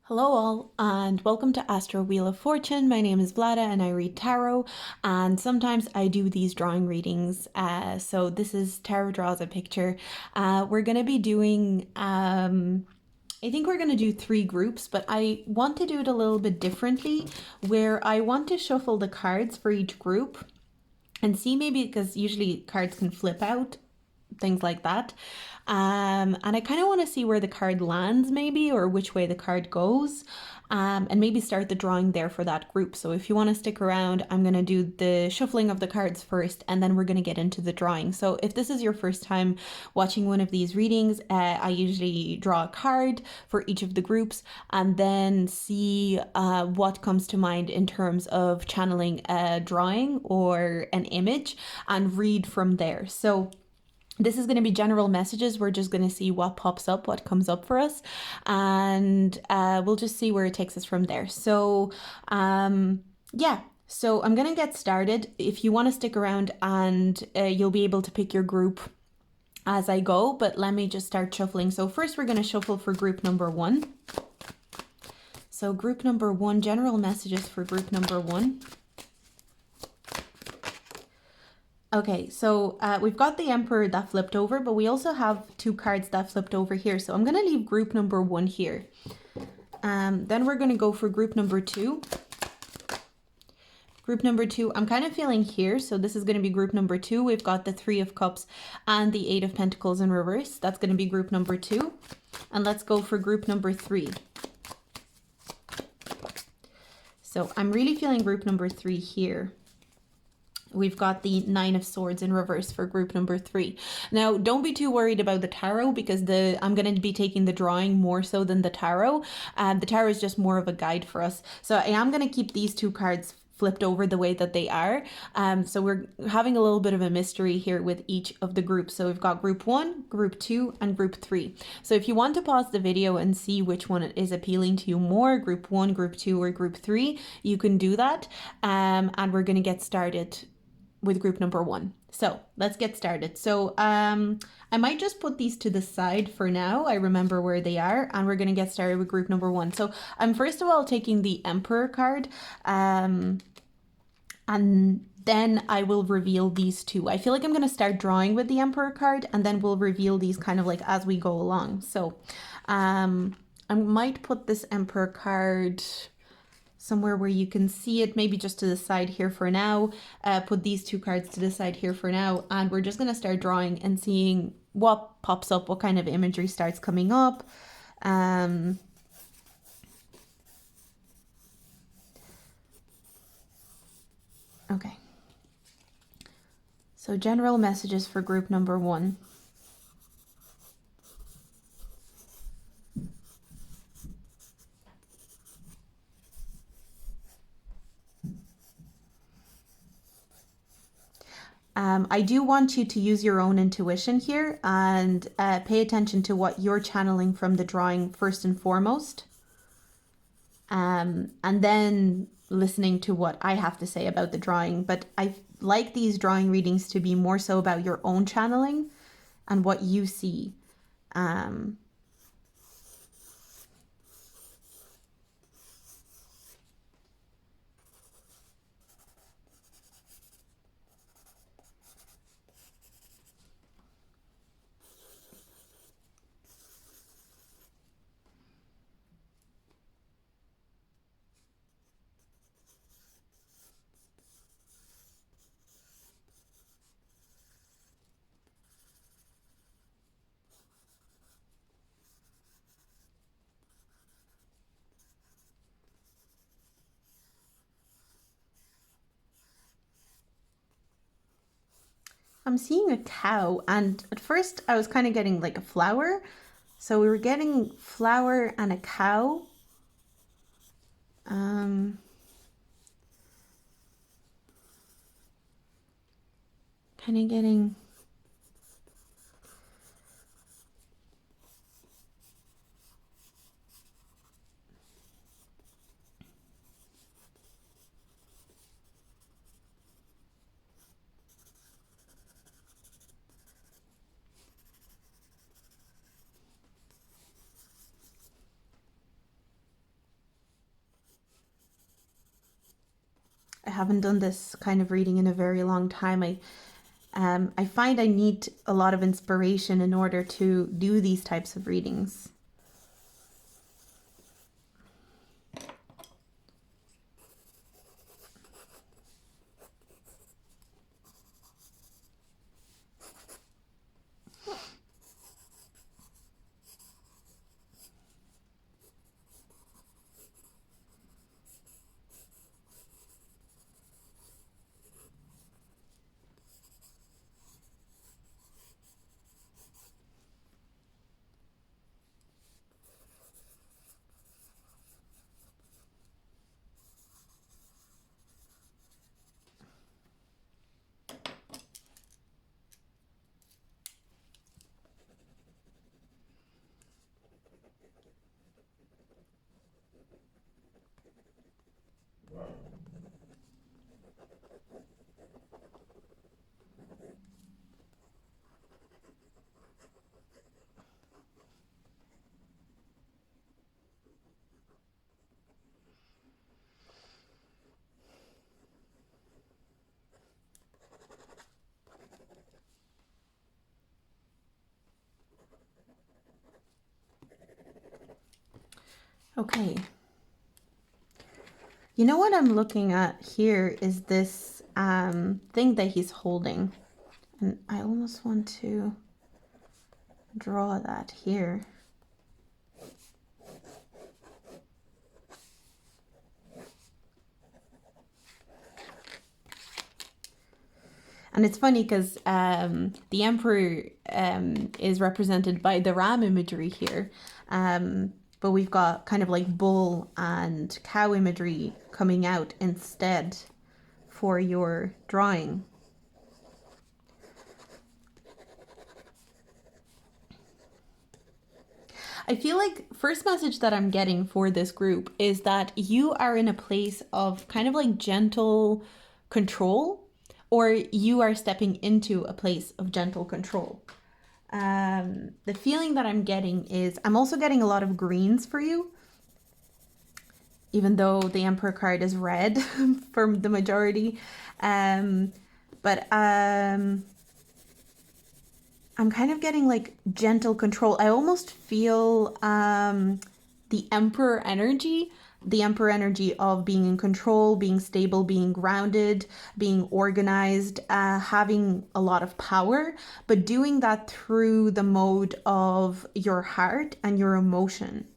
Hello all and welcome to Astro Wheel of Fortune. My name is Vlada and I read tarot, and sometimes I do these drawing readings. So this is Tarot Draws a Picture. We're going to be doing, I think we're going to do 3 groups, but I want to do it a little bit differently where I want to shuffle the cards for each group and see, maybe because usually cards can flip out, things like that. And I kind of want to see where the card lands, maybe, or which way the card goes, and maybe start the drawing there for that group. So if you want to stick around, I'm going to do the shuffling of the cards first, and then we're going to get into the drawing. So if this is your first time watching one of these readings, I usually draw a card for each of the groups and then see what comes to mind in terms of channeling a drawing or an image and read from there. So this is going to be general messages. We're just going to see what pops up, what comes up for us, and we'll just see where it takes us from there. So, yeah. So I'm going to get started. If you want to stick around, and you'll be able to pick your group as I go, but let me just start shuffling. So first we're going to shuffle for group number 1. So group number 1, general messages for group number 1. Okay, so we've got the Emperor that flipped over, but we also have 2 cards that flipped over here. So I'm going to leave group number 1 here. Then we're going to go for group number 2. Group number 2, I'm kind of feeling here. So this is going to be group number 2. We've got the 3 of Cups and the 8 of Pentacles in reverse. That's going to be group number 2. And let's go for group number 3. So I'm really feeling group number 3 here. We've got the 9 of Swords in reverse for group number 3. Now, don't be too worried about the tarot, because I'm going to be taking the drawing more so than the tarot. The tarot is just more of a guide for us. So I am going to keep these 2 cards flipped over the way that they are. So we're having a little bit of a mystery here with each of the groups. So we've got group 1, group 2, and group 3. So if you want to pause the video and see which one is appealing to you more, group 1, group 2, or group 3, you can do that. And we're going to get started with group number 1. So let's get started. So I might just put these to the side for now. I remember where they are, and we're going to get started with group number 1. So I'm first of all taking the Emperor card, and then I will reveal these 2. I feel like I'm going to start drawing with the Emperor card, and then we'll reveal these kind of like as we go along. So I might put this Emperor card somewhere where you can see it, maybe just to the side here for now. Put these 2 cards to the side here for now, and we're just going to start drawing and seeing what pops up, what kind of imagery starts coming up. Okay. So general messages for group number 1. I do want you to use your own intuition here and pay attention to what you're channeling from the drawing first and foremost. And then listening to what I have to say about the drawing. But I like these drawing readings to be more so about your own channeling and what you see. I'm seeing a cow, and at first I was kind of getting like a flower. So we were getting flower and a cow. Kind of getting... haven't done this kind of reading in a very long time. I find I need a lot of inspiration in order to do these types of readings. Okay. You know what I'm looking at here is this thing that he's holding. And I almost want to draw that here. And it's funny because the emperor is represented by the ram imagery here. But we've got kind of like bull and cow imagery coming out instead for your drawing. I feel like first message that I'm getting for this group is that you are in a place of kind of like gentle control, or you are stepping into a place of gentle control. The feeling that I'm getting is I'm also getting a lot of greens for you, even though the Emperor card is red for the majority. But I'm kind of getting like gentle control. I almost feel the Emperor energy. The Emperor energy of being in control, being stable, being grounded, being organized, having a lot of power, but doing that through the mode of your heart and your emotion.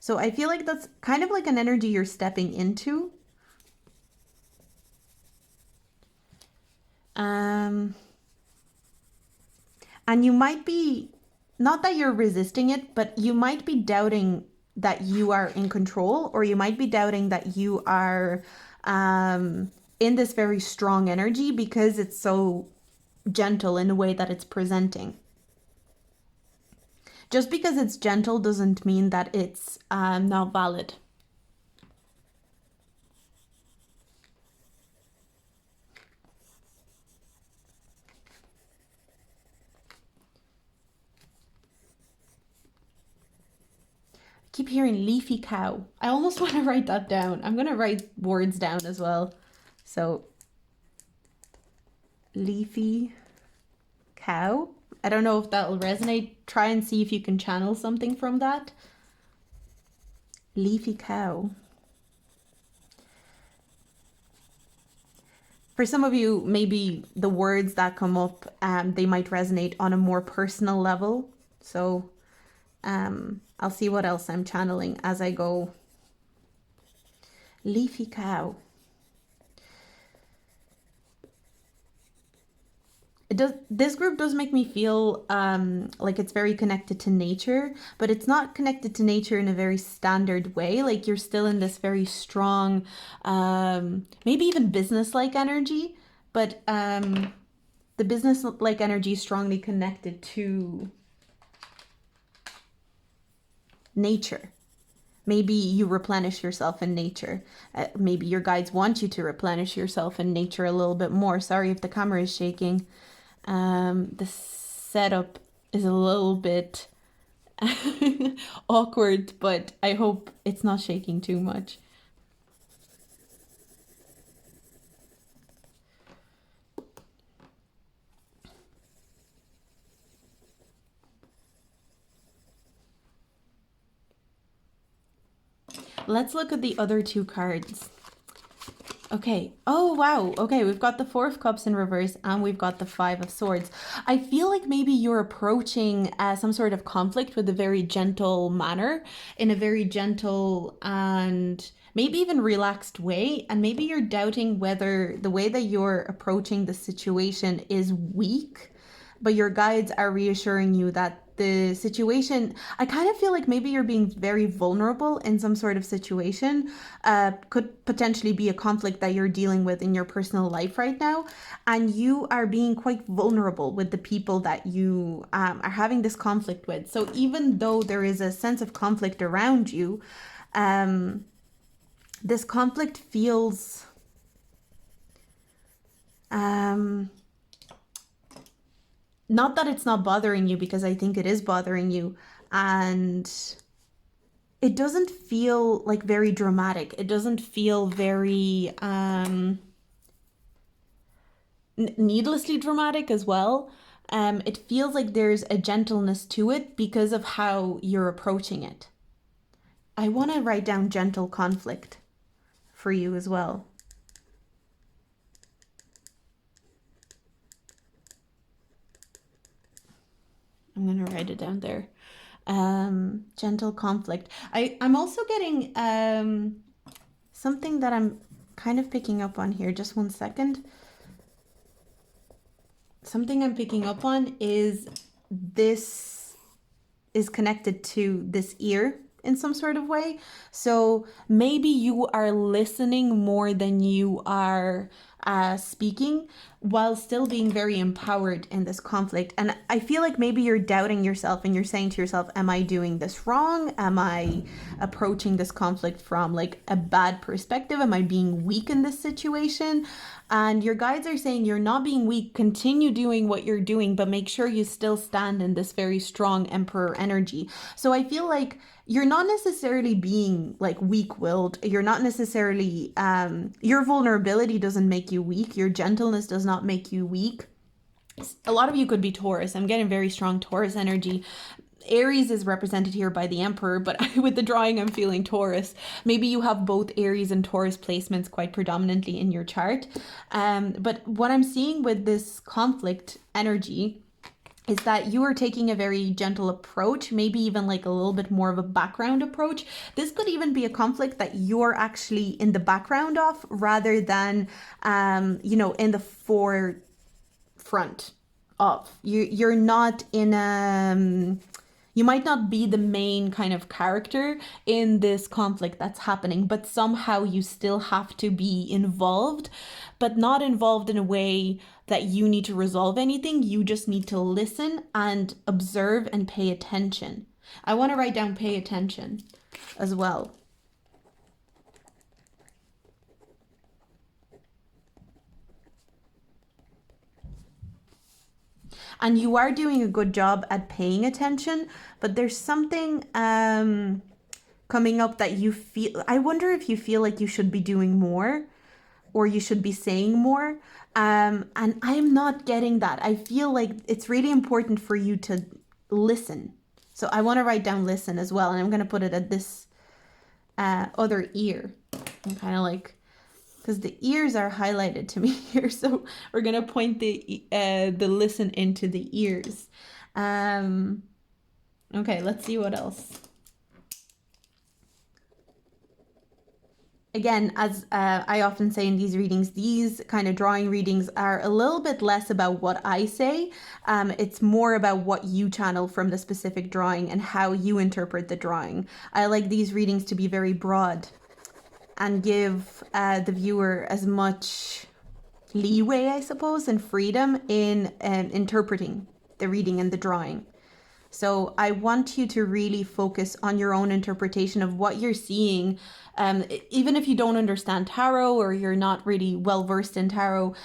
So I feel like that's kind of like an energy you're stepping into. And you might be, not that you're resisting it, but you might be doubting that you are in control, or you might be doubting that you are in this very strong energy because it's so gentle in the way that it's presenting. Just because it's gentle doesn't mean that it's not valid. Keep hearing leafy cow. I almost want to write that down. I'm going to write words down as well. So, leafy cow. I don't know if that'll resonate. Try and see if you can channel something from that. Leafy cow. For some of you, maybe the words that come up, they might resonate on a more personal level. So, I'll see what else I'm channeling as I go. Leafy cow. This group does make me feel like it's very connected to nature, but it's not connected to nature in a very standard way. Like you're still in this very strong, maybe even business-like energy, but the business-like energy is strongly connected to nature. Maybe you replenish yourself in nature. Maybe your guides want you to replenish yourself in nature a little bit more. Sorry if the camera is shaking. The setup is a little bit awkward, but I hope it's not shaking too much. let's look at the other two cards. Okay. Oh, wow. Okay, we've got the Four of Cups in reverse and we've got the Five of Swords. I feel like maybe you're approaching some sort of conflict with a very gentle manner, in a very gentle and maybe even relaxed way. And maybe you're doubting whether the way that you're approaching the situation is weak, but your guides are reassuring you that the situation, I kind of feel like maybe you're being very vulnerable in some sort of situation. Could potentially be a conflict that you're dealing with in your personal life right now, and you are being quite vulnerable with the people that you are having this conflict with. So even though there is a sense of conflict around you, this conflict feels not that it's not bothering you, because I think it is bothering you, and it doesn't feel like very dramatic. It doesn't feel very needlessly dramatic as well. It feels like there's a gentleness to it because of how you're approaching it. I want to write down gentle conflict for you as well. I'm going to write it down there. Gentle conflict. I'm also getting something that I'm kind of picking up on here. Just one second. Something I'm picking up on is this is connected to this ear in some sort of way. So maybe you are listening more than you are speaking, while still being very empowered in this conflict. And I feel like maybe you're doubting yourself and you're saying to yourself, am I doing this wrong? Am I approaching this conflict from like a bad perspective? Am I being weak in this situation? And your guides are saying you're not being weak. Continue doing what you're doing, but make sure you still stand in this very strong Emperor energy. So I feel like you're not necessarily being like weak-willed. You're not necessarily, your vulnerability doesn't make you weak. Your gentleness does not make you weak. A lot of you could be Taurus. I'm getting very strong Taurus energy. Aries is represented here by the Emperor, but with the drawing, I'm feeling Taurus. Maybe you have both Aries and Taurus placements quite predominantly in your chart. But what I'm seeing with this conflict energy is that you are taking a very gentle approach, maybe even like a little bit more of a background approach. This could even be a conflict that you're actually in the background of rather than, in the forefront of. You're not in a... You might not be the main kind of character in this conflict that's happening, but somehow you still have to be involved, but not involved in a way that you need to resolve anything. You just need to listen and observe and pay attention. I want to write down pay attention as well. And you are doing a good job at paying attention, but there's something coming up that you feel... I wonder if you feel like you should be doing more or you should be saying more. And I'm not getting that. I feel like it's really important for you to listen. So I want to write down listen as well. And I'm going to put it at this other ear. I'm kind of like... because the ears are highlighted to me here, so we're gonna point the listen into the ears. Okay, let's see what else. Again, as I often say in these readings, these kind of drawing readings are a little bit less about what I say. It's more about what you channel from the specific drawing and how you interpret the drawing. I like these readings to be very broad and give the viewer as much leeway, I suppose, and freedom in interpreting the reading and the drawing. So I want you to really focus on your own interpretation of what you're seeing. Even if you don't understand tarot or you're not really well versed in tarot,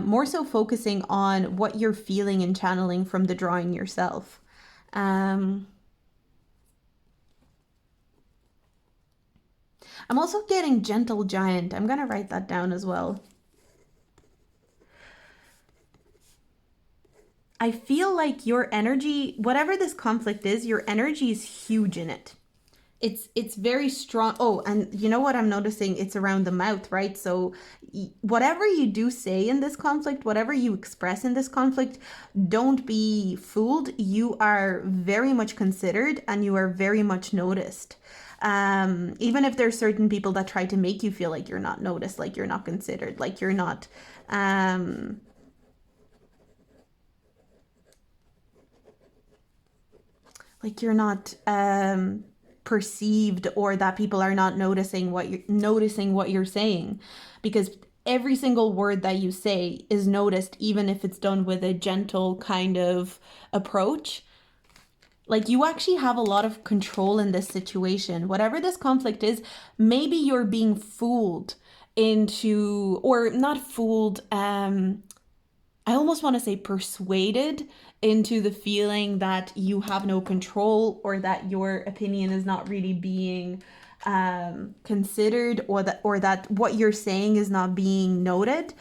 more so focusing on what you're feeling and channeling from the drawing yourself. I'm also getting gentle giant. I'm going to write that down as well. I feel like your energy, whatever this conflict is, your energy is huge in it. it's very strong. Oh, and you know what I'm noticing? It's around the mouth, right? So whatever you do say in this conflict, whatever you express in this conflict, don't be fooled. You are very much considered and you are very much noticed. Even if there's certain people that try to make you feel like you're not noticed, like you're not considered, like you're not like you're not perceived, or that people are not noticing what you're saying, because every single word that you say is noticed, even if it's done with a gentle kind of approach. Like, you actually have a lot of control in this situation. Whatever this conflict is, maybe you're being fooled into, or not fooled, I almost want to say persuaded into the feeling that you have no control, or that your opinion is not really being considered, or that what you're saying is not being noted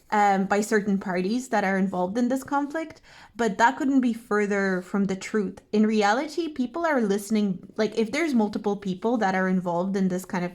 by certain parties that are involved in this conflict. But that couldn't be further from the truth. In reality, people are listening. Like, if there's multiple people that are involved in this kind of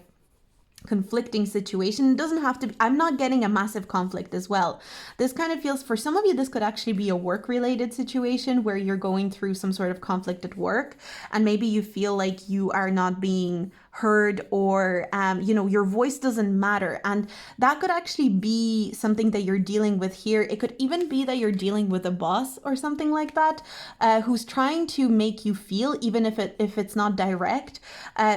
conflicting situation, it doesn't have to be, I'm not getting a massive conflict as well. This kind of feels, for some of you, this could actually be a work related situation where you're going through some sort of conflict at work, and maybe you feel like you are not being heard, or your voice doesn't matter. And that could actually be something that you're dealing with here. It could even be that you're dealing with a boss or something like that, who's trying to make you feel, even if it's not direct,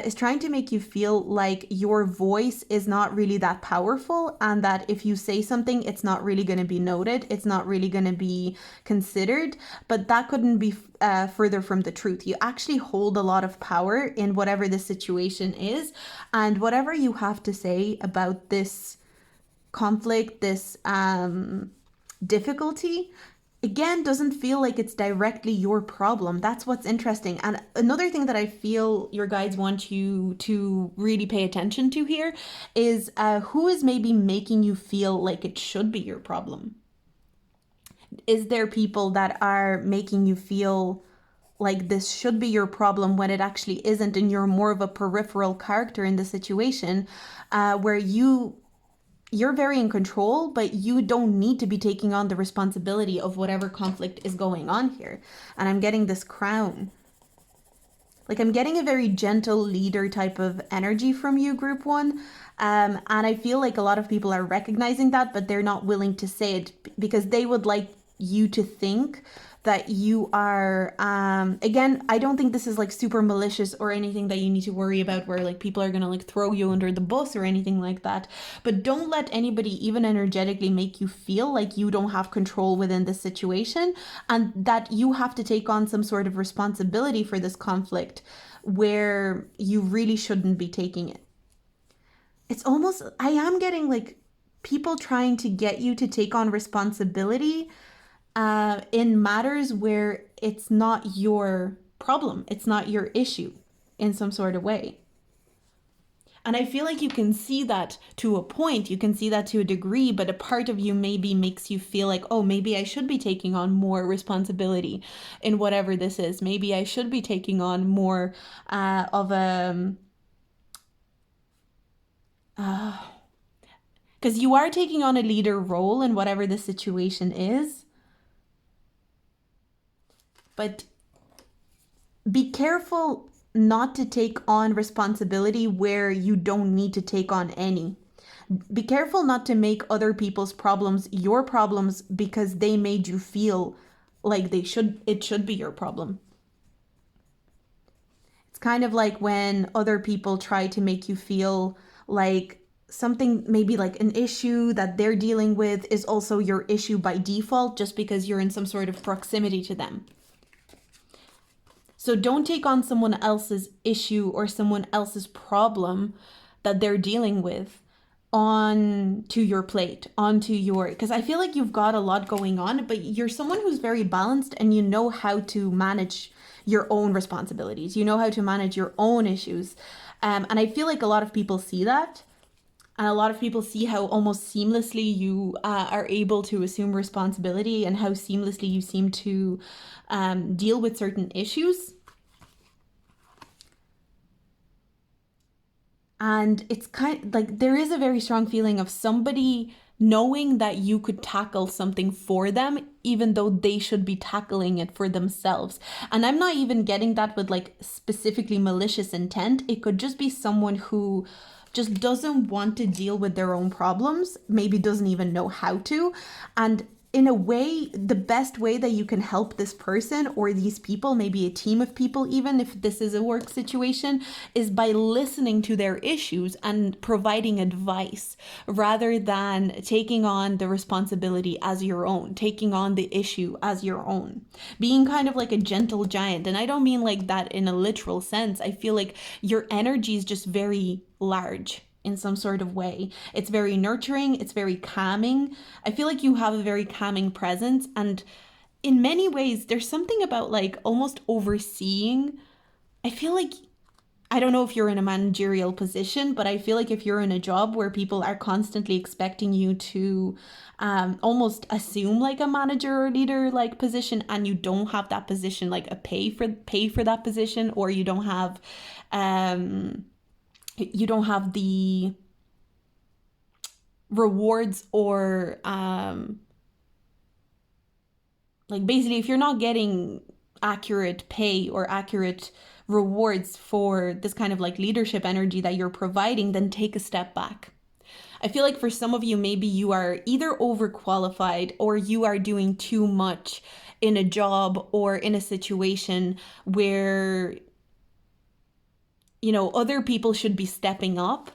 is trying to make you feel like your voice is not really that powerful, and that if you say something, it's not really going to be noted, it's not really going to be considered. But that couldn't be further from the truth. You actually hold a lot of power in whatever the situation is, and whatever you have to say about this conflict, this difficulty, again, doesn't feel like it's directly your problem. That's what's interesting. And another thing that I feel your guides want you to really pay attention to here is who is maybe making you feel like it should be your problem. Is there people that are making you feel like this should be your problem when it actually isn't, and you're more of a peripheral character in the situation, where you're very in control, but you don't need to be taking on the responsibility of whatever conflict is going on here. And I'm getting this crown. Like, I'm getting a very gentle leader type of energy from you, group one. And I feel like a lot of people are recognizing that, but they're not willing to say it because they would like you to think that you are, again, I don't think this is like super malicious or anything that you need to worry about, where like people are gonna like throw you under the bus or anything like that. But don't let anybody, even energetically, make you feel like you don't have control within this situation, and that you have to take on some sort of responsibility for this conflict where you really shouldn't be taking it. It's almost, I am getting like people trying to get you to take on responsibility in matters where it's not your problem, it's not your issue in some sort of way. And I feel like you can see that to a point, you can see that to a degree, but a part of you maybe makes you feel like, oh, maybe I should be taking on more responsibility in whatever this is. Maybe I should be taking on more of a... because you are taking on a leader role in whatever the situation is. But be careful not to take on responsibility where you don't need to take on any. Be careful not to make other people's problems your problems because they made you feel like it should be your problem. It's kind of like when other people try to make you feel like something, maybe like an issue that they're dealing with, is also your issue by default just because you're in some sort of proximity to them. So don't take on someone else's issue or someone else's problem that they're dealing with onto your plate, because I feel like you've got a lot going on, but you're someone who's very balanced and you know how to manage your own responsibilities. You know how to manage your own issues. And I feel like a lot of people see that. And a lot of people see how almost seamlessly you are able to assume responsibility, and how seamlessly you seem to deal with certain issues. And it's kind of like there is a very strong feeling of somebody knowing that you could tackle something for them, even though they should be tackling it for themselves. And I'm not even getting that with like specifically malicious intent. It could just be someone who just doesn't want to deal with their own problems, maybe doesn't even know how to. And in a way, the best way that you can help this person or these people, maybe a team of people, even if this is a work situation, is by listening to their issues and providing advice rather than taking on the responsibility as your own, taking on the issue as your own, being kind of like a gentle giant. And I don't mean like that in a literal sense. I feel like your energy is just very large in some sort of way. It's very nurturing, it's very calming. I feel like you have a very calming presence, and in many ways there's something about like almost overseeing. I feel like, I don't know if you're in a managerial position, but I feel like if you're in a job where people are constantly expecting you to almost assume like a manager or leader like position, and you don't have that position, like a pay for that position, or you don't have the rewards or like basically if you're not getting accurate pay or accurate rewards for this kind of like leadership energy that you're providing, then take a step back. I feel like for some of you, maybe you are either overqualified or you are doing too much in a job or in a situation where, you know, other people should be stepping up,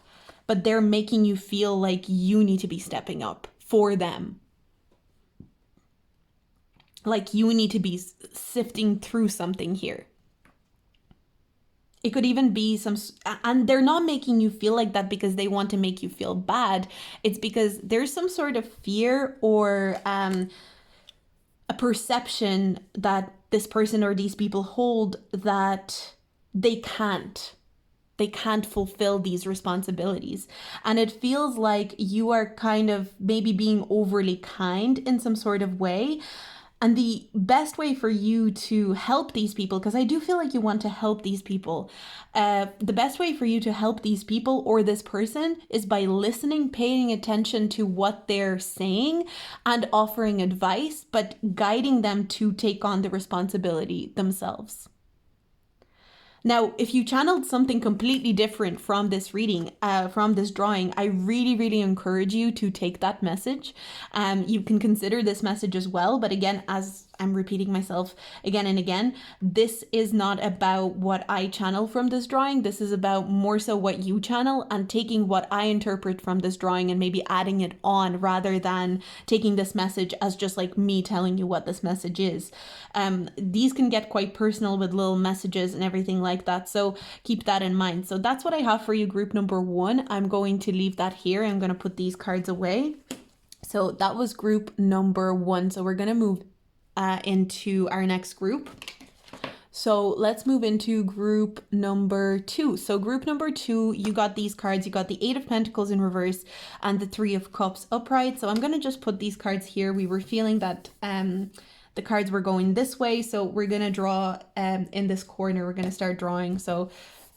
but they're making you feel like you need to be stepping up for them. Like you need to be sifting through something here. It could even be some, and they're not making you feel like that because they want to make you feel bad. It's because there's some sort of fear or a perception that this person or these people hold that they can't fulfill these responsibilities. And it feels like you are kind of maybe being overly kind in some sort of way. And the best way for you to help these people, because I do feel like you want to help these people, the best way for you to help these people or this person is by listening, paying attention to what they're saying and offering advice, but guiding them to take on the responsibility themselves. Now, if you channeled something completely different from this reading, from this drawing, I really, really encourage you to take that message. You can consider this message as well. But again, as I'm repeating myself again and again, this is not about what I channel from this drawing. This is about more so what you channel and taking what I interpret from this drawing and maybe adding it on rather than taking this message as just like me telling you what this message is. These can get quite personal with little messages and everything like that. So keep that in mind. So that's what I have for you, group number 1. I'm going to leave that here. I'm going to put these cards away. So that was group number 1. So we're going to move into our next group. So let's move into group number 2. So group number 2, you got these cards. You got the 8 of Pentacles in reverse and the 3 of Cups upright. So I'm going to just put these cards here. We were feeling that the cards were going this way. So we're going to draw in this corner. We're going to start drawing. So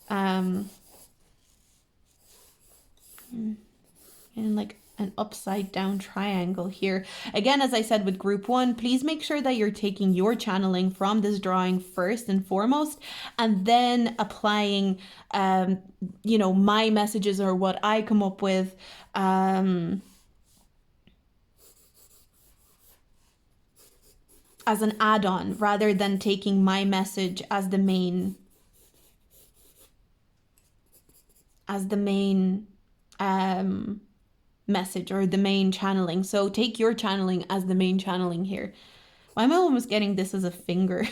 and like an upside down triangle here. Again, as I said with group 1, please make sure that you're taking your channeling from this drawing first and foremost, and then applying, you know, my messages or what I come up with, as an add-on rather than taking my message as the main message or the main channeling. So take your channeling as the main channeling here. Why am I almost getting this as a finger?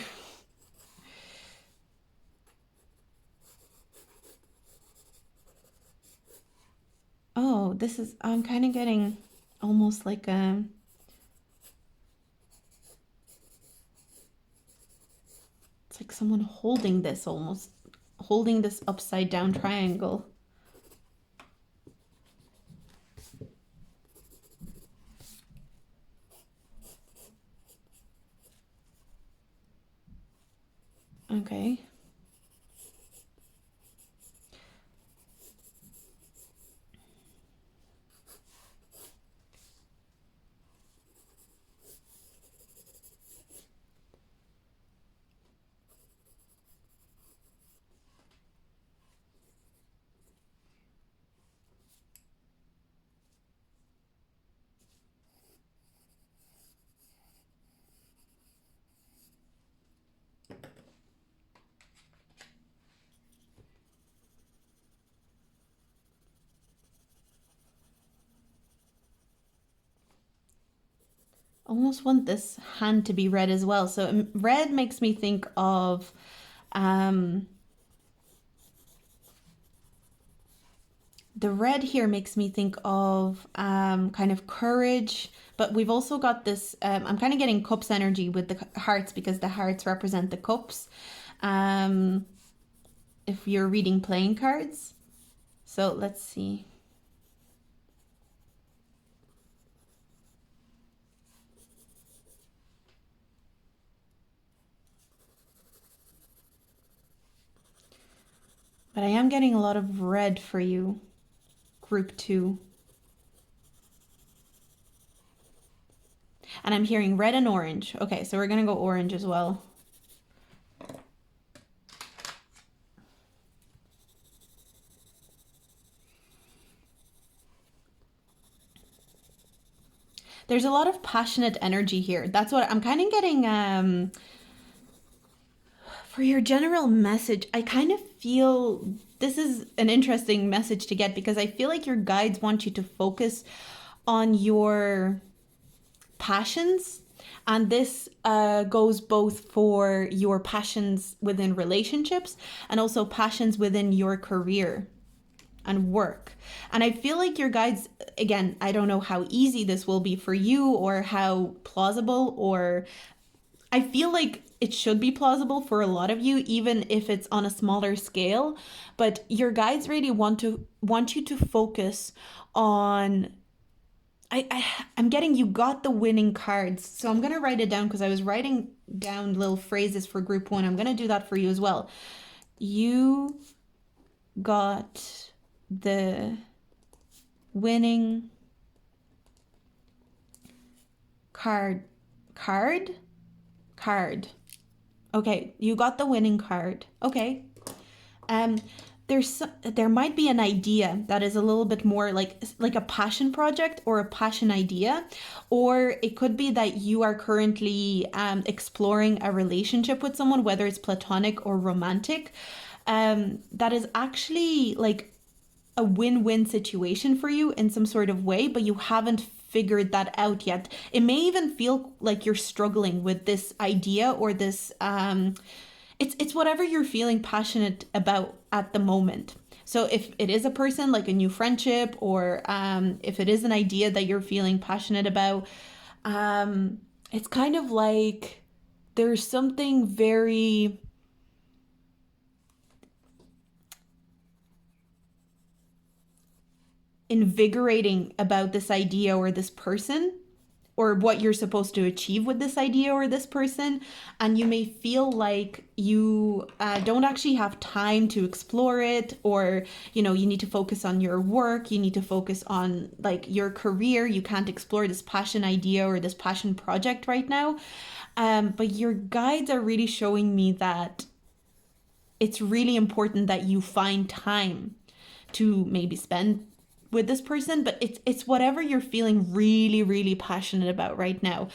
Oh, this is, I'm kind of getting almost like a, it's like someone holding this, almost holding this upside down triangle. Okay. almost want this hand to be red as well. So red makes me think of the red here makes me think of kind of courage, but we've also got this, I'm kind of getting cups energy with the hearts because the hearts represent the cups. If you're reading playing cards. So let's see. But I am getting a lot of red for you, group 2. And I'm hearing red and orange. Okay, so we're going to go orange as well. There's a lot of passionate energy here. That's what I'm kind of getting for your general message. I kind of feel this is an interesting message to get because I feel like your guides want you to focus on your passions. And this goes both for your passions within relationships and also passions within your career and work. And I feel like your guides, again, I don't know how easy this will be for you or how plausible, or I feel like it should be plausible for a lot of you, even if it's on a smaller scale. But your guides really want you to focus on I'm getting you got the winning cards. So I'm going to write it down because I was writing down little phrases for group 1. I'm going to do that for you as well. You got the winning card. Okay, you got the winning card. Okay. There might be an idea that is a little bit more like a passion project or a passion idea, or it could be that you are currently exploring a relationship with someone, whether it's platonic or romantic, that is actually like a win-win situation for you in some sort of way, but you haven't figured that out yet. It may even feel like you're struggling with this idea or this it's whatever you're feeling passionate about at the moment. So if it is a person, like a new friendship, or if it is an idea that you're feeling passionate about, it's kind of like there's something very invigorating about this idea or this person, or what you're supposed to achieve with this idea or this person, and you may feel like you don't actually have time to explore it, or you need to focus on your work, you need to focus on like your career, you can't explore this passion idea or this passion project right now. But your guides are really showing me that it's really important that you find time to maybe spend with this person, but it's whatever you're feeling really, really passionate about right now.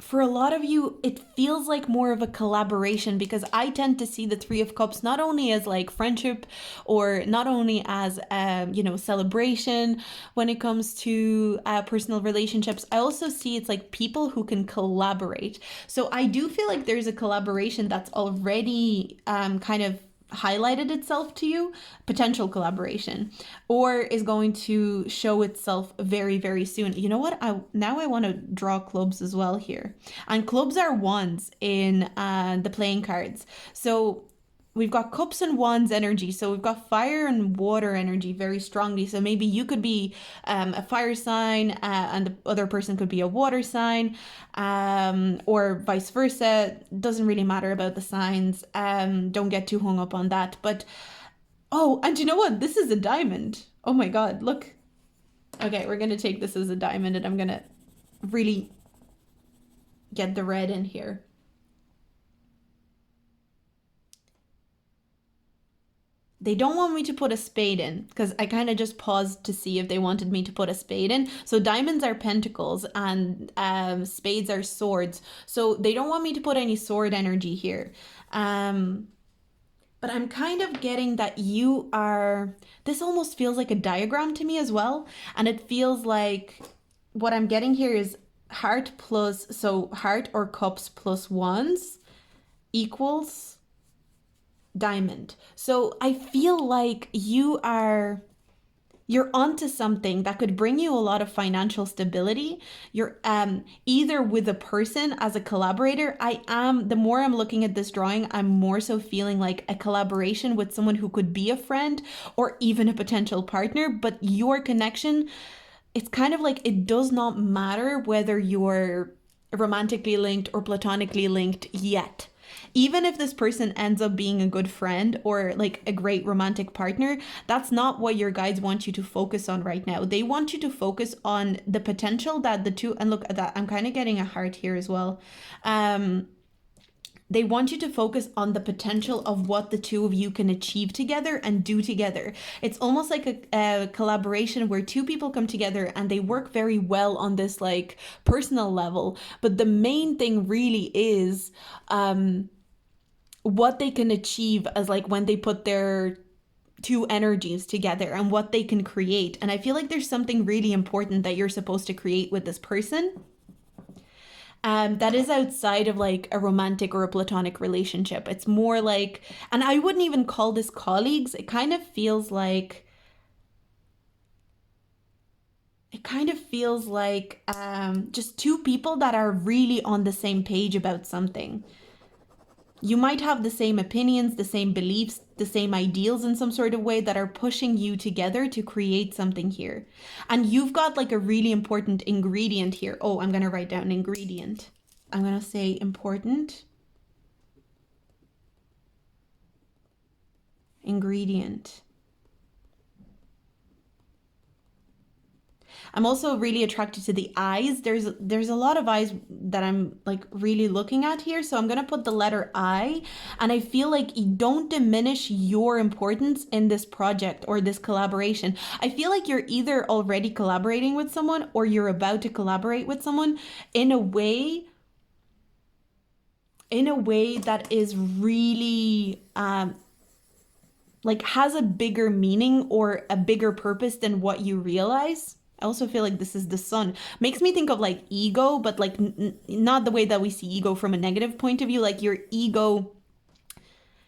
For a lot of you, it feels like more of a collaboration, because I tend to see the Three of Cups not only as like friendship, or not only as celebration when it comes to personal relationships. I also see it's like people who can collaborate. So I do feel like there's a collaboration that's already kind of highlighted itself to you, potential collaboration, or is going to show itself very, very soon. You know what? I want to draw clubs as well here. And clubs are wands in the playing cards. So we've got cups and wands energy. So we've got fire and water energy very strongly. So maybe you could be a fire sign and the other person could be a water sign, or vice versa. Doesn't really matter about the signs. Don't get too hung up on that. But, oh, and you know what? This is a diamond. Oh my God, look. Okay, we're going to take this as a diamond, and I'm going to really get the red in here. They don't want me to put a spade in, because I kind of just paused to see if they wanted me to put a spade in. So diamonds are pentacles and spades are swords. So they don't want me to put any sword energy here. But I'm kind of getting that you are, this almost feels like a diagram to me as well. And it feels like what I'm getting here is heart plus, so heart or cups plus wands equals diamond. So I feel like you're onto something that could bring you a lot of financial stability. You're either with a person as a collaborator. The more I'm looking at this drawing, I'm more so feeling like a collaboration with someone who could be a friend or even a potential partner. But your connection, it's kind of like it does not matter whether you're romantically linked or platonically linked yet. Even if this person ends up being a good friend or like a great romantic partner, that's not what your guides want you to focus on right now. They want you to focus on the potential that the two, and look at that, I'm kind of getting a heart here as well. They want you to focus on the potential of what the two of you can achieve together and do together. It's almost like a collaboration where two people come together and they work very well on this like personal level. But the main thing really is what they can achieve as like when they put their two energies together and what they can create. And I feel like there's something really important that you're supposed to create with this person. That is outside of like a romantic or a platonic relationship. It's more like, and I wouldn't even call this colleagues. It kind of feels like just two people that are really on the same page about something. You might have the same opinions, the same beliefs, the same ideals in some sort of way that are pushing you together to create something here. And you've got like a really important ingredient here. Oh, I'm going to write down ingredient. I'm going to say important ingredient. I'm also really attracted to the eyes. There's a lot of eyes that I'm like really looking at here. So I'm going to put the letter I, and I feel like you don't diminish your importance in this project or this collaboration. I feel like you're either already collaborating with someone or you're about to collaborate with someone in a way that is really like has a bigger meaning or a bigger purpose than what you realize. I also feel like this is the sun. Makes me think of like ego, but like not the way that we see ego from a negative point of view. Like your ego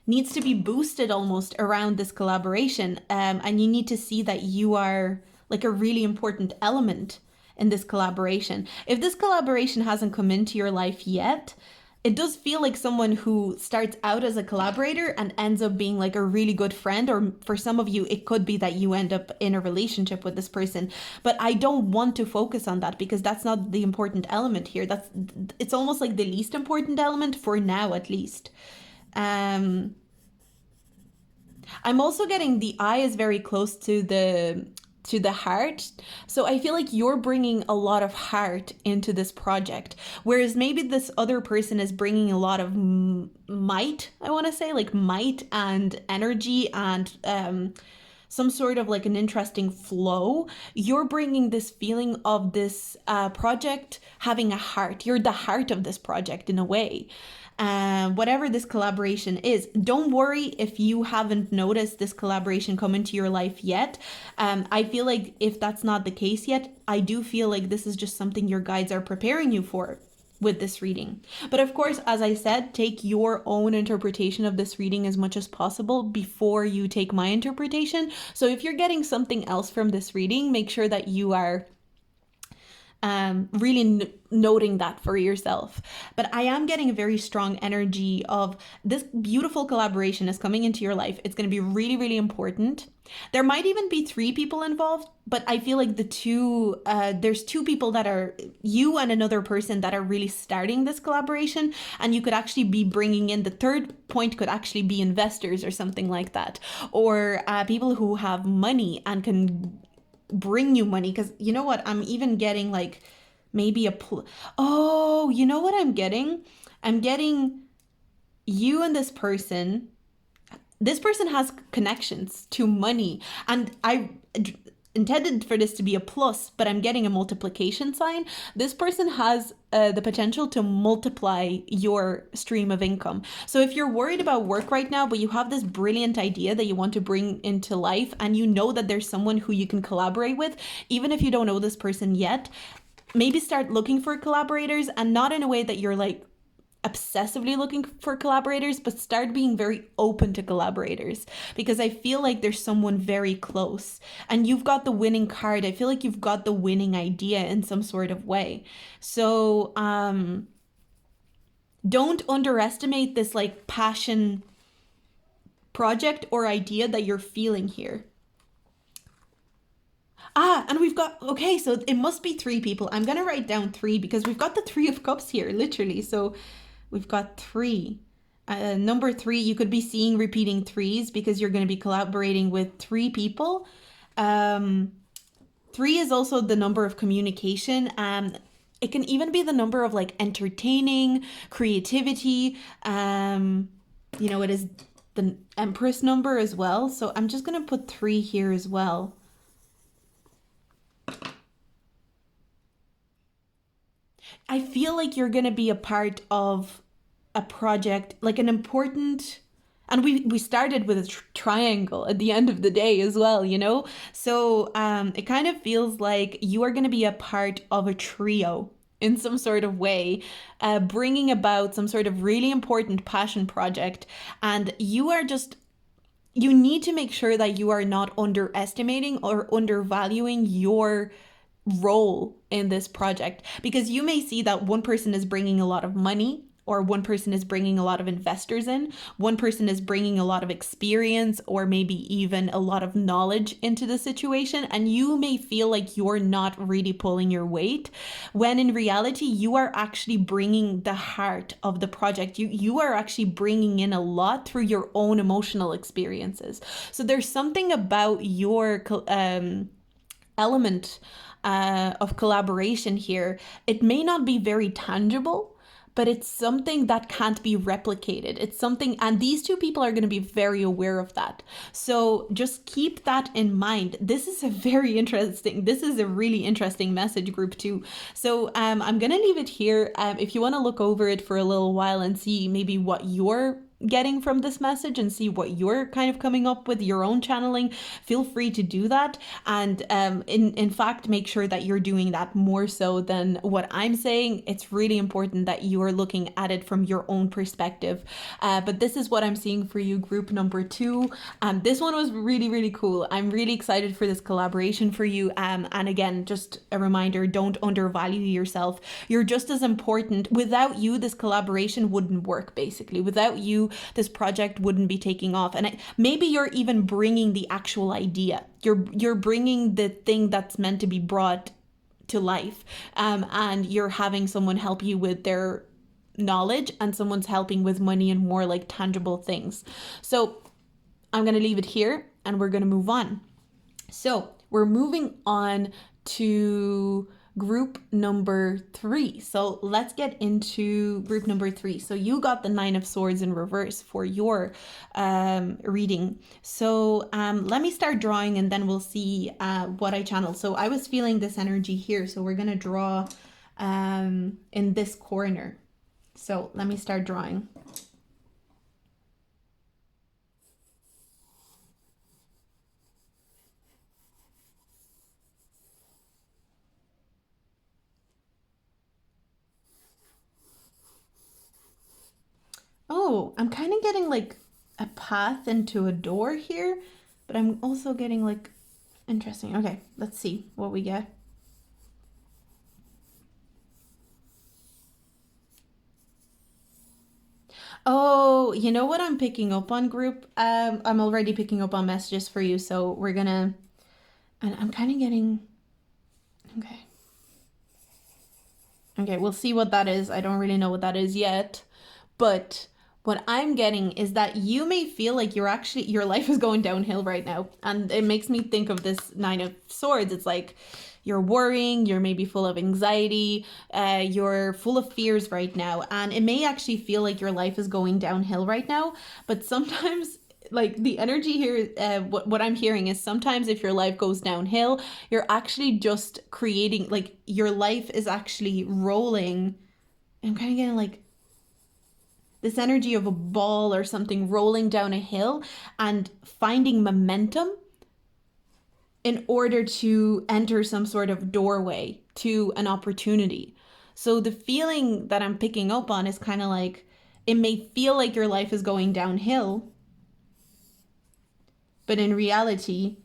needs to be boosted almost around this collaboration. And you need to see that you are like a really important element in this collaboration. If this collaboration hasn't come into your life yet, it does feel like someone who starts out as a collaborator and ends up being like a really good friend, or for some of you it could be that you end up in a relationship with this person. But I don't want to focus on that because that's not the important element here. It's almost like the least important element for now, at least. I'm also getting the eye is very close to the heart. So I feel like you're bringing a lot of heart into this project, whereas maybe this other person is bringing a lot of might, I want to say, like might and energy and some sort of like an interesting flow. You're bringing this feeling of this project having a heart. You're the heart of this project in a way. Whatever this collaboration is, don't worry if you haven't noticed this collaboration come into your life yet. I feel like if that's not the case yet, I do feel like this is just something your guides are preparing you for with this reading. But of course, as I said, take your own interpretation of this reading as much as possible before you take my interpretation. So if you're getting something else from this reading, make sure that you are really noting that for yourself. But I am getting a very strong energy of this beautiful collaboration is coming into your life. It's going to be really, really important. There might even be 3 people involved, but I feel like there's 2 people that are you and another person that are really starting this collaboration, and you could actually be bringing in the third point could actually be investors or something like that, or people who have money and can bring you money. Because you know what, I'm even getting like maybe oh, you know what I'm getting you and this person has connections to money, and intended for this to be a plus, but I'm getting a multiplication sign. This person has the potential to multiply your stream of income. So if you're worried about work right now, but you have this brilliant idea that you want to bring into life, and you know that there's someone who you can collaborate with, even if you don't know this person yet, maybe start looking for collaborators, and not in a way that you're like obsessively looking for collaborators, but start being very open to collaborators, because I feel like there's someone very close and you've got the winning card. I feel like you've got the winning idea in some sort of way. So don't underestimate this like passion project or idea that you're feeling here. And we've got, okay, so it must be 3 people. I'm going to write down 3 because we've got the 3 of cups here, literally. So we've got 3. Number 3, you could be seeing repeating 3s because you're going to be collaborating with 3 people. 3 is also the number of communication. It can even be the number of like entertaining, creativity. It is the Empress number as well. So I'm just going to put 3 here as well. I feel like you're going to be a part of a project, like an important, and we started with a triangle at the end of the day as well, So it kind of feels like you are going to be a part of a trio in some sort of way, bringing about some sort of really important passion project. And you need to make sure that you are not underestimating or undervaluing your role in this project, because you may see that one person is bringing a lot of money, or one person is bringing a lot of investors in, one person is bringing a lot of experience or maybe even a lot of knowledge into the situation, and you may feel like you're not really pulling your weight, when in reality you are actually bringing the heart of the project. You are actually bringing in a lot through your own emotional experiences. So there's something about your element of collaboration here. It may not be very tangible, but it's something that can't be replicated. It's something, and these 2 people are going to be very aware of that. So just keep that in mind. This is a really interesting message, group 2. So I'm going to leave it here. If you want to look over it for a little while and see maybe what you're getting from this message and see what you're kind of coming up with your own channeling, feel free to do that. And in fact, make sure that you're doing that more so than what I'm saying. It's really important that you are looking at it from your own perspective. But this is what I'm seeing for you, group number 2. This one was really, really cool. I'm really excited for this collaboration for you. And again, just a reminder, don't undervalue yourself. You're just as important. Without you, this collaboration wouldn't work, basically. Without you, this project wouldn't be taking off. And maybe you're even bringing the actual idea. You're bringing the thing that's meant to be brought to life. And you're having someone help you with their knowledge, and someone's helping with money and more like tangible things. So I'm going to leave it here and we're going to move on. So we're moving on to group number 3. So let's get into group number 3. So you got the 9 of Swords in reverse for your reading. So let me start drawing and then we'll see what I channel. So I was feeling this energy here. So we're going to draw in this corner. So let me start drawing. Oh, I'm kind of getting like a path into a door here, but I'm also getting like, interesting. Okay, let's see what we get. Oh, you know what I'm picking up on, group? I'm already picking up on messages for you, so we're gonna, and I'm kind of getting, okay. Okay, we'll see what that is. I don't really know what that is yet, but what I'm getting is that you may feel like your life is going downhill right now. And it makes me think of this 9 of Swords. It's like you're worrying, you're maybe full of anxiety, you're full of fears right now. And it may actually feel like your life is going downhill right now, but sometimes like the energy here, what I'm hearing is sometimes if your life goes downhill, you're actually just creating, like your life is actually rolling. I'm kind of getting like this energy of a ball or something rolling down a hill and finding momentum in order to enter some sort of doorway to an opportunity. So the feeling that I'm picking up on is kind of like it may feel like your life is going downhill, but in reality,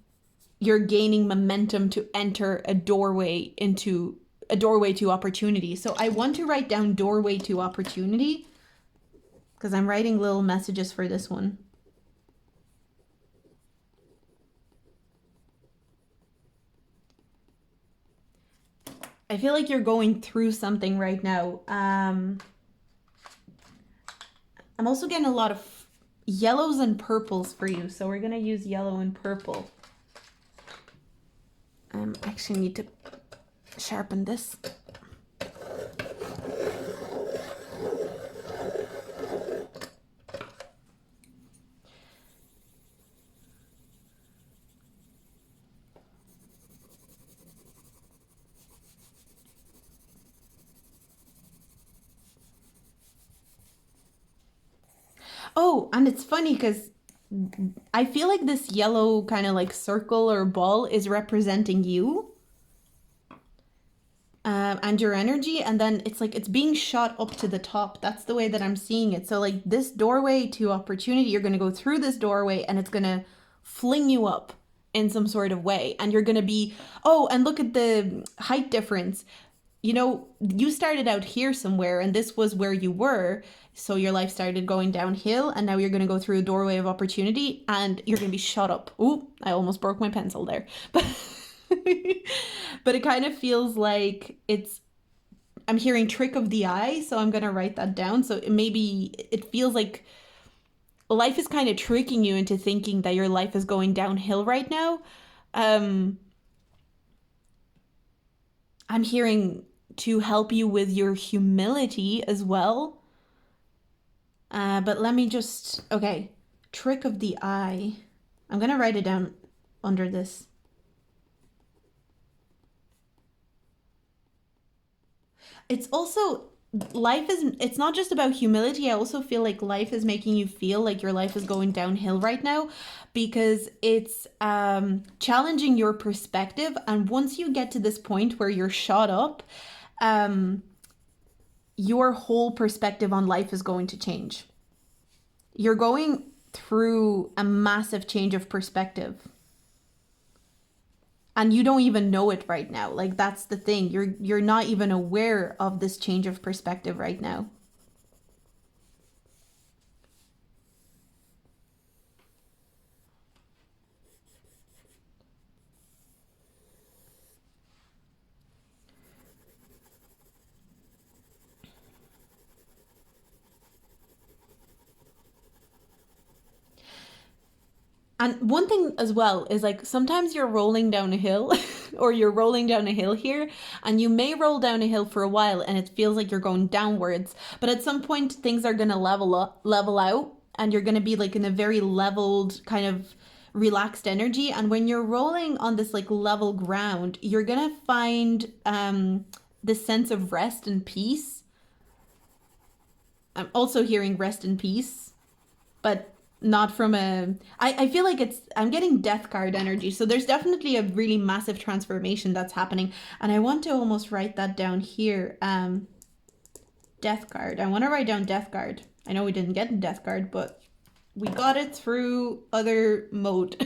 you're gaining momentum to enter a doorway to opportunity. So I want to write down doorway to opportunity because I'm writing little messages for this one. I feel like you're going through something right now. I'm also getting a lot of yellows and purples for you, so we're gonna use yellow and purple. Actually need to sharpen this. Oh, and it's funny because I feel like this yellow kind of like circle or ball is representing you and your energy. And then it's like it's being shot up to the top. That's the way that I'm seeing it. So, like this doorway to opportunity, you're going to go through this doorway and it's going to fling you up in some sort of way. And you're going to be, oh, and look at the height difference. You know, you started out here somewhere and this was where you were. So your life started going downhill and now you're going to go through a doorway of opportunity and you're going to be shot up. Ooh, I almost broke my pencil there. But but it kind of feels like I'm hearing trick of the eye, so I'm going to write that down. So maybe it feels like life is kind of tricking you into thinking that your life is going downhill right now. I'm hearing to help you with your humility as well. But let me just, okay, trick of the eye. I'm going to write it down under this. It's also, it's not just about humility. I also feel like life is making you feel like your life is going downhill right now because it's challenging your perspective. And once you get to this point where you're shot up, your whole perspective on life is going to change. You're going through a massive change of perspective. And you don't even know it right now. Like that's the thing. You're not even aware of this change of perspective right now. And one thing as well is like sometimes you're rolling down a hill or you're rolling down a hill here and you may roll down a hill for a while and it feels like you're going downwards, but at some point things are going to level out and you're going to be like in a very leveled kind of relaxed energy. And when you're rolling on this like level ground, you're going to find this sense of rest and peace. I'm also hearing rest and peace, but not from I feel like I'm getting death card energy, so there's definitely a really massive transformation that's happening, and I want to almost write that down here. Death card, I want to write down death card. I know we didn't get death card, but we got it through other mode.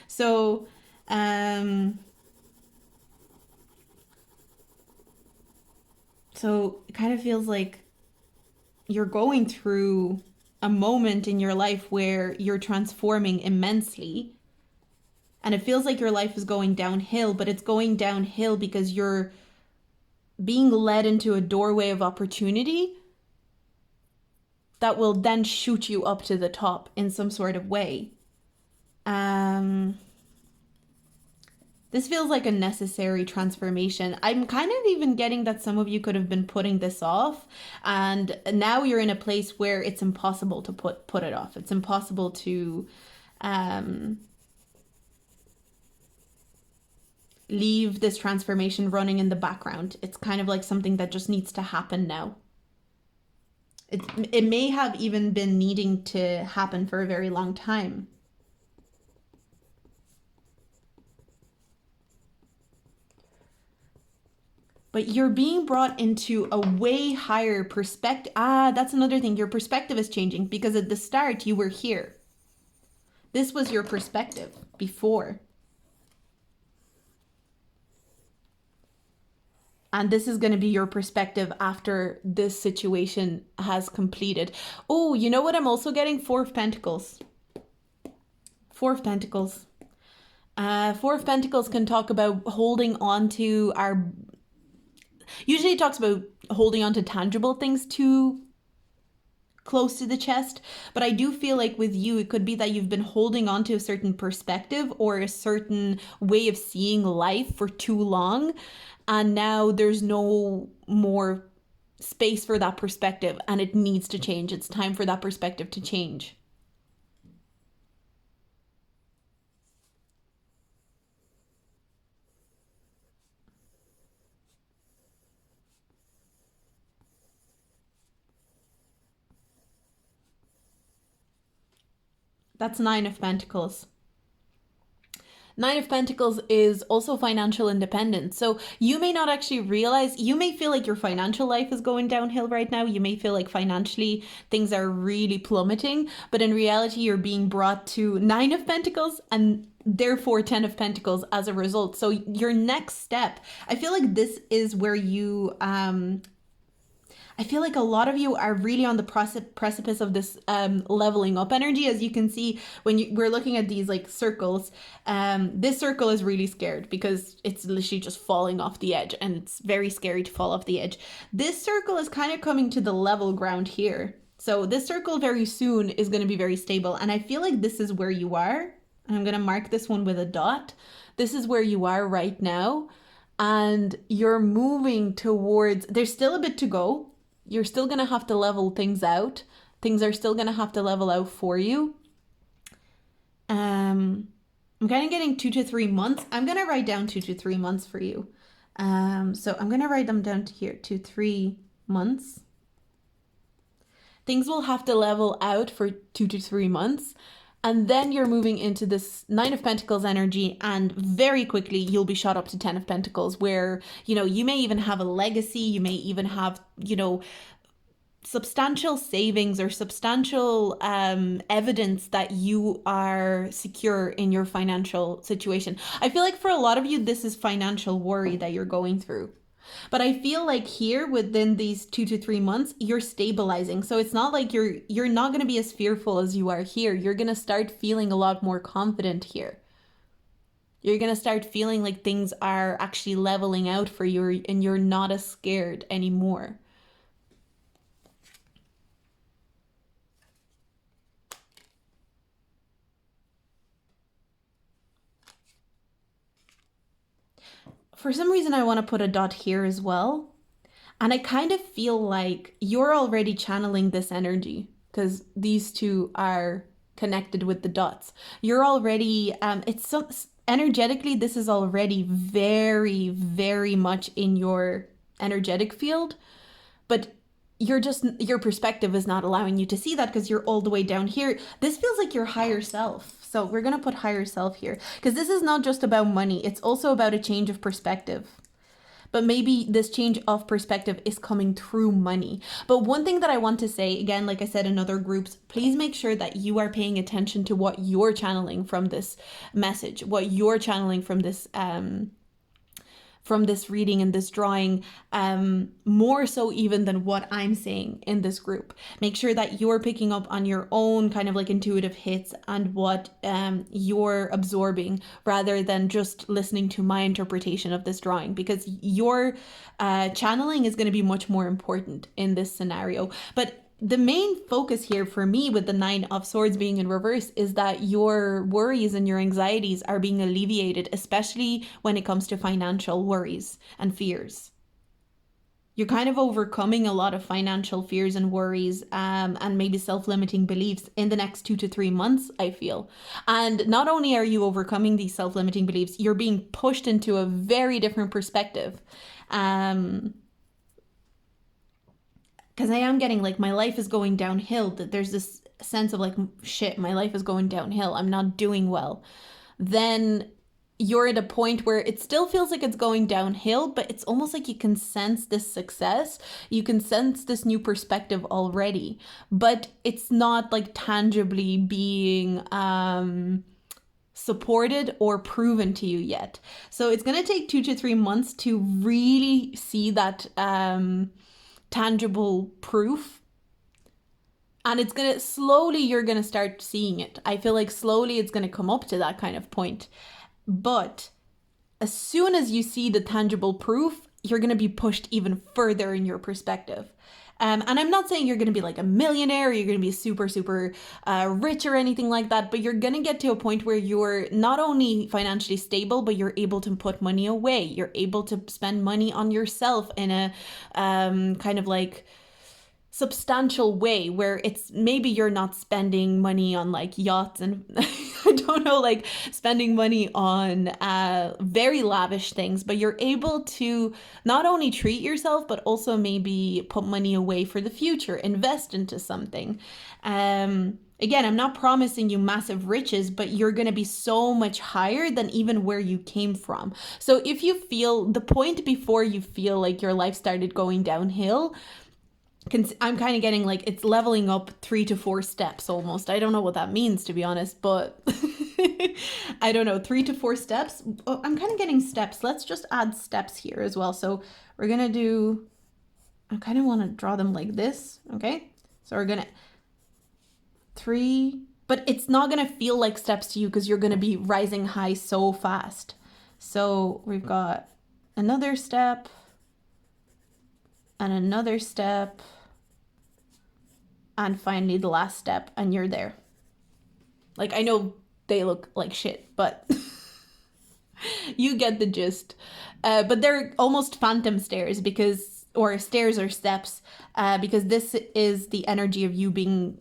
So so it kind of feels like you're going through a moment in your life where you're transforming immensely. And it feels like your life is going downhill, but it's going downhill because you're being led into a doorway of opportunity that will then shoot you up to the top in some sort of way. This feels like a necessary transformation. I'm kind of even getting that some of you could have been putting this off, and now you're in a place where it's impossible to put it off. It's impossible to leave this transformation running in the background. It's kind of like something that just needs to happen now. It may have even been needing to happen for a very long time. But you're being brought into a way higher perspective. That's another thing. Your perspective is changing because at the start you were here. This was your perspective before. And this is going to be your perspective after this situation has completed. Oh, you know what I'm also getting? Four of Pentacles. Four of Pentacles. Four of Pentacles can talk about holding on to our... Usually it talks about holding on to tangible things too close to the chest, but I do feel like with you, it could be that you've been holding on to a certain perspective or a certain way of seeing life for too long, and now there's no more space for that perspective and it needs to change. It's time for that perspective to change. That's Nine of Pentacles. Nine of Pentacles is also financial independence. So you may not actually realize, you may feel like your financial life is going downhill right now. You may feel like financially things are really plummeting, but in reality, you're being brought to Nine of Pentacles and therefore 10 of Pentacles as a result. So your next step, I feel like this is where you, I feel like a lot of you are really on the precipice of this leveling up energy. As you can see, when we're looking at these like circles, this circle is really scared because it's literally just falling off the edge, and it's very scary to fall off the edge. This circle is kind of coming to the level ground here. So this circle very soon is going to be very stable. And I feel like this is where you are. I'm going to mark this one with a dot. This is where you are right now. And you're moving towards, there's still a bit to go. You're still going to have to level things out. Things are still going to have to level out for you. I'm kind of getting 2 to 3 months. I'm going to write down 2 to 3 months for you. So I'm going to write them down to here, 2 to 3 months. Things will have to level out for 2 to 3 months. And then you're moving into this Nine of Pentacles energy, and very quickly you'll be shot up to 10 of Pentacles, where, you know, you may even have a legacy, you may even have, you know, substantial savings or substantial evidence that you are secure in your financial situation. I feel like for a lot of you, this is financial worry that you're going through. But I feel like here within these 2 to 3 months, you're stabilizing. So it's not like you're not going to be as fearful as you are here. You're going to start feeling a lot more confident here. You're going to start feeling like things are actually leveling out for you, and you're not as scared anymore. For some reason, I want to put a dot here as well. And I kind of feel like you're already channeling this energy because these two are connected with the dots. You're already, energetically, this is already very, very much in your energetic field. But your perspective is not allowing you to see that because you're all the way down here. This feels like your higher self. So we're going to put higher self here because this is not just about money. It's also about a change of perspective. But maybe this change of perspective is coming through money. But one thing that I want to say, again, like I said in other groups, please make sure that you are paying attention to what you're channeling from this message, what you're channeling from this reading and this drawing, more so even than what I'm saying in this group. Make sure that you're picking up on your own kind of like intuitive hits and what you're absorbing rather than just listening to my interpretation of this drawing, because your channeling is going to be much more important in this scenario. But the main focus here for me with the Nine of Swords being in reverse is that your worries and your anxieties are being alleviated, especially when it comes to financial worries and fears. You're kind of overcoming a lot of financial fears and worries, and maybe self-limiting beliefs in the next 2 to 3 months, I feel. And not only are you overcoming these self-limiting beliefs, you're being pushed into a very different perspective. Because I am getting like my life is going downhill, that there's this sense of like, shit, my life is going downhill, I'm not doing well. Then you're at a point where it still feels like it's going downhill, but it's almost like you can sense this success. You can sense this new perspective already, but it's not like tangibly being supported or proven to you yet. So it's going to take 2 to 3 months to really see that tangible proof. And it's going to slowly, you're going to start seeing it. I feel like slowly it's going to come up to that kind of point. But as soon as you see the tangible proof, you're going to be pushed even further in your perspective. And I'm not saying you're going to be like a millionaire, or you're going to be super, super rich or anything like that, but you're going to get to a point where you're not only financially stable, but you're able to put money away. You're able to spend money on yourself in a kind of like substantial way, where it's maybe you're not spending money on like yachts and I don't know, like spending money on very lavish things, but you're able to not only treat yourself, but also maybe put money away for the future, invest into something. Again, I'm not promising you massive riches, but you're going to be so much higher than even where you came from. So if you feel the point before you feel like your life started going downhill, I'm kind of getting like it's leveling up 3 to 4 steps almost. I don't know what that means, to be honest, but I don't know, 3 to 4 steps. Oh, I'm kind of getting steps. Let's just add steps here as well. So we're going to do, I kind of want to draw them like this. Okay. So we're going to 3, but it's not going to feel like steps to you because you're going to be rising high so fast. So we've got another step and another step, and finally the last step, and you're there. Like, I know they look like shit, but you get the gist. But they're almost phantom stairs or stairs or steps, because this is the energy of you being,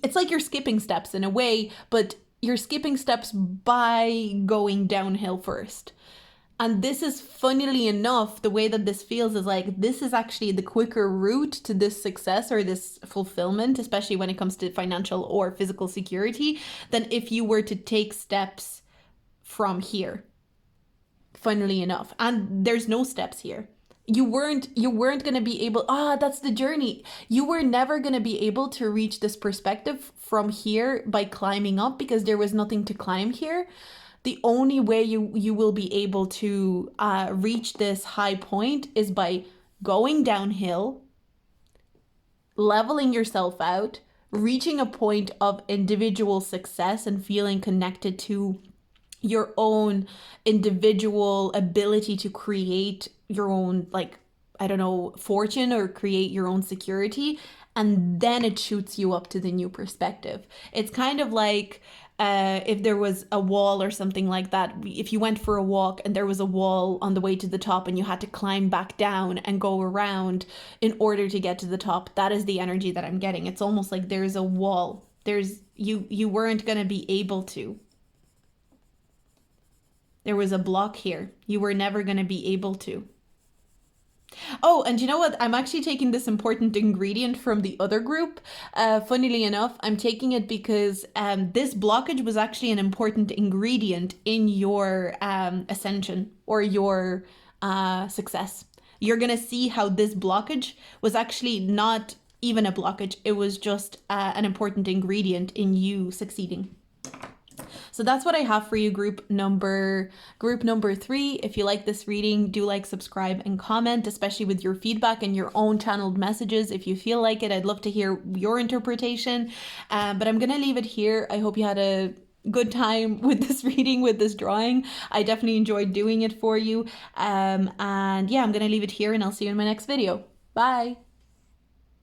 it's like you're skipping steps in a way, but you're skipping steps by going downhill first. And this is, funnily enough, the way that this feels is like, this is actually the quicker route to this success or this fulfillment, especially when it comes to financial or physical security, than if you were to take steps from here, funnily enough. And there's no steps here. You weren't going to be able, that's the journey. You were never going to be able to reach this perspective from here by climbing up, because there was nothing to climb here. The only way you will be able to reach this high point is by going downhill, leveling yourself out, reaching a point of individual success and feeling connected to your own individual ability to create your own, like, I don't know, fortune or create your own security. And then it shoots you up to the new perspective. It's kind of like if there was a wall or something like that, if you went for a walk and there was a wall on the way to the top and you had to climb back down and go around in order to get to the top, that is the energy that I'm getting. It's almost like there's a wall. You weren't going to be able to. There was a block here. You were never going to be able to. Oh, and you know what? I'm actually taking this important ingredient from the other group. Funnily enough, I'm taking it because this blockage was actually an important ingredient in your ascension or your success. You're going to see how this blockage was actually not even a blockage. It was just an important ingredient in you succeeding. So that's what I have for you, group number 3. If you like this reading, do like, subscribe, and comment, especially with your feedback and your own channeled messages. If you feel like it, I'd love to hear your interpretation. But I'm going to leave it here. I hope you had a good time with this reading, with this drawing. I definitely enjoyed doing it for you. And yeah, I'm going to leave it here, and I'll see you in my next video. Bye.